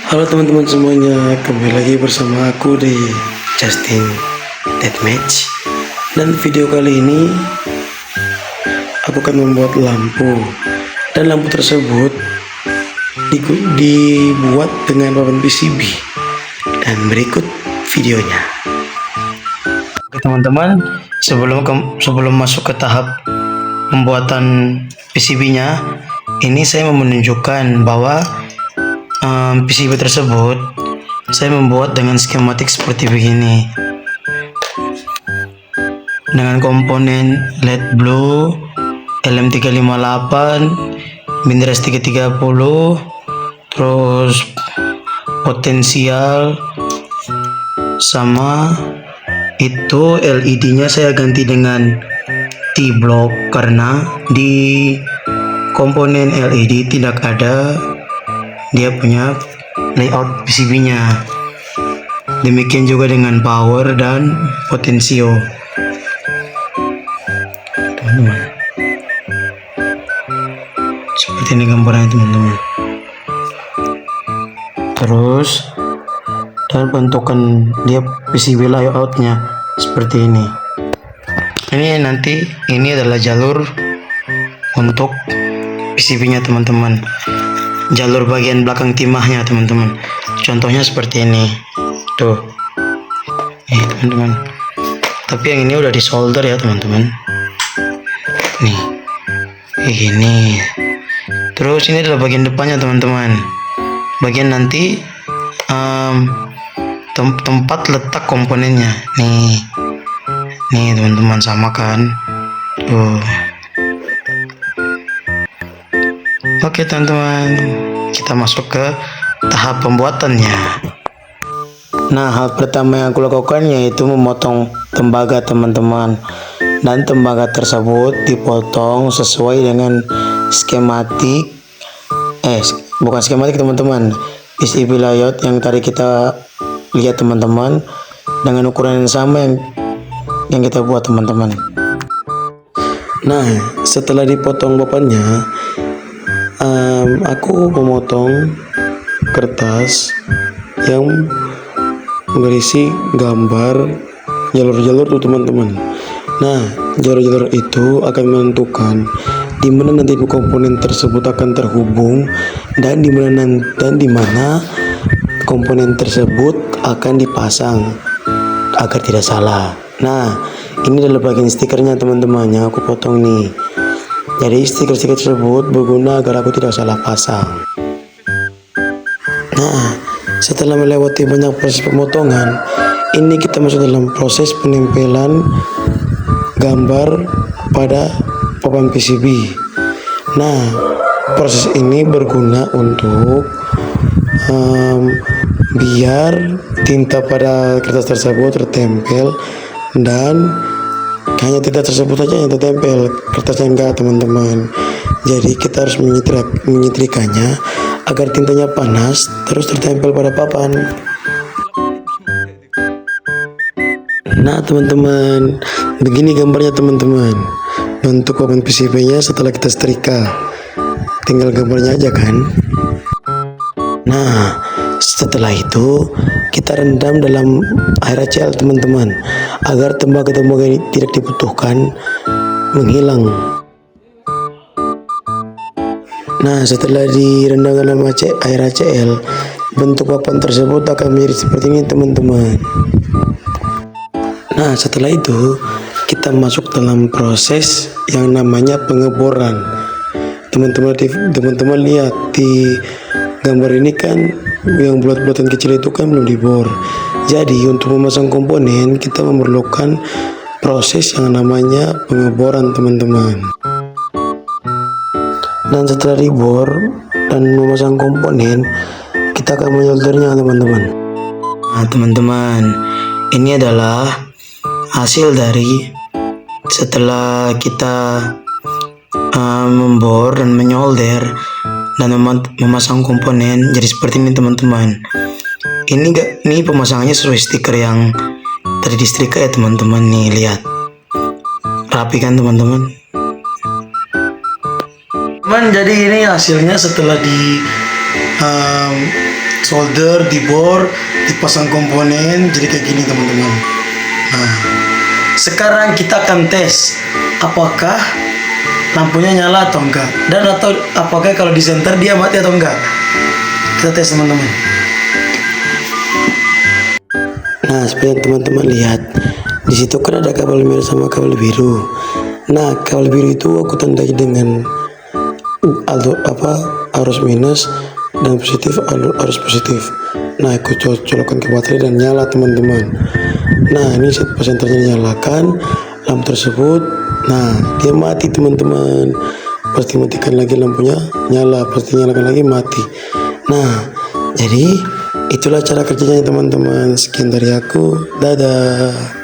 Halo teman-teman semuanya, kembali lagi bersama aku di Justin Deathmatch. Dan video kali ini aku akan membuat lampu, dan lampu tersebut dibuat dengan papan PCB. Dan berikut videonya. Oke teman-teman, sebelum masuk ke tahap pembuatan PCB-nya, ini saya mau menunjukkan bahwa PCB tersebut saya membuat dengan skematik seperti begini, dengan komponen LED blue, LM358, Bindras 330, terus potensial, sama itu LED-nya saya ganti dengan T-block karena di komponen LED tidak ada dia punya layout PCB-nya. Demikian juga dengan power dan potensio. Teman-teman, seperti ini gambarnya teman-teman. Terus dan bentukan dia PCB layoutnya seperti ini. Ini nanti ini adalah jalur untuk PCB-nya teman-teman. Jalur bagian belakang timahnya teman-teman. Contohnya seperti ini. Tuh. Teman-teman. Tapi yang ini udah disolder ya teman-teman. Nih. Kayak gini. Terus ini adalah bagian depannya teman-teman. Bagian nanti tempat letak komponennya. Nih. Nih teman-teman, sama kan? Tuh. Oke teman-teman, kita masuk ke tahap pembuatannya. Nah, hal pertama yang aku lakukan yaitu memotong tembaga teman-teman. Dan tembaga tersebut dipotong sesuai dengan skematik. Bukan skematik teman-teman, PCB layout yang tadi kita lihat teman-teman, dengan ukuran yang sama yang kita buat teman-teman. Nah, setelah dipotong papannya, aku memotong kertas yang berisi gambar jalur-jalur tuh teman-teman. Nah, jalur-jalur itu akan menentukan di mana nanti komponen tersebut akan terhubung dan di mana komponen tersebut akan dipasang agar tidak salah. Nah, ini adalah bagian stikernya teman-teman yang aku potong nih. Jadi stiker-stiker tersebut berguna agar aku tidak salah pasang. Nah, setelah melewati banyak proses pemotongan, ini kita masuk dalam proses penempelan gambar pada papan PCB. Nah, proses ini berguna untuk biar tinta pada kertas tersebut tertempel, dan hanya tinta tersebut saja yang tertempel, kertasnya enggak teman-teman. Jadi kita harus menyetrikanya agar tintanya panas terus tertempel pada papan. Nah teman-teman, begini gambarnya teman-teman, bentuk papan PCB-nya setelah kita setrika. Tinggal gambarnya aja kan. Nah, setelah itu kita rendam dalam air HCl teman-teman, agar tembaga-tembaga ini tidak dibutuhkan menghilang. Nah, setelah direndam dalam air HCl, bentuk papan tersebut akan menjadi seperti ini teman-teman. Nah, setelah itu kita masuk dalam proses yang namanya pengeboran. Teman-teman lihat di gambar ini kan, yang bulat-bulatan kecil itu kan belum dibor. Jadi untuk memasang komponen kita memerlukan proses yang namanya pengeboran teman-teman. Dan setelah dibor dan memasang komponen, kita akan menyoldernya teman-teman. Nah teman-teman, ini adalah hasil dari setelah kita membor dan menyolder dan memasang komponen jadi seperti ini teman-teman. Ini pemasangannya sesuai stiker yang tadi disetrika ya teman-teman. Nih lihat, rapi kan teman-teman. Jadi ini hasilnya setelah solder, dibor, dipasang komponen, jadi kayak gini teman-teman. Nah, sekarang kita akan tes apakah lampunya nyala atau enggak, dan atau apakah kalau di senter dia mati atau enggak. Kita tes teman-teman. Nah, seperti yang teman-teman lihat, di situ kan ada kabel merah sama kabel biru. Nah, kabel biru itu aku tandai dengan arus minus, dan positif arus positif. Nah, aku colokkan ke baterai dan nyala teman-teman. Nah, ini pas senternya dinyalakan lampu tersebut. Nah, dia mati teman-teman. Pasti matikan lagi lampunya nyala, pasti nyalakan lagi mati. Nah, jadi itulah cara kerjanya teman-teman. Sekian dari aku, dadah.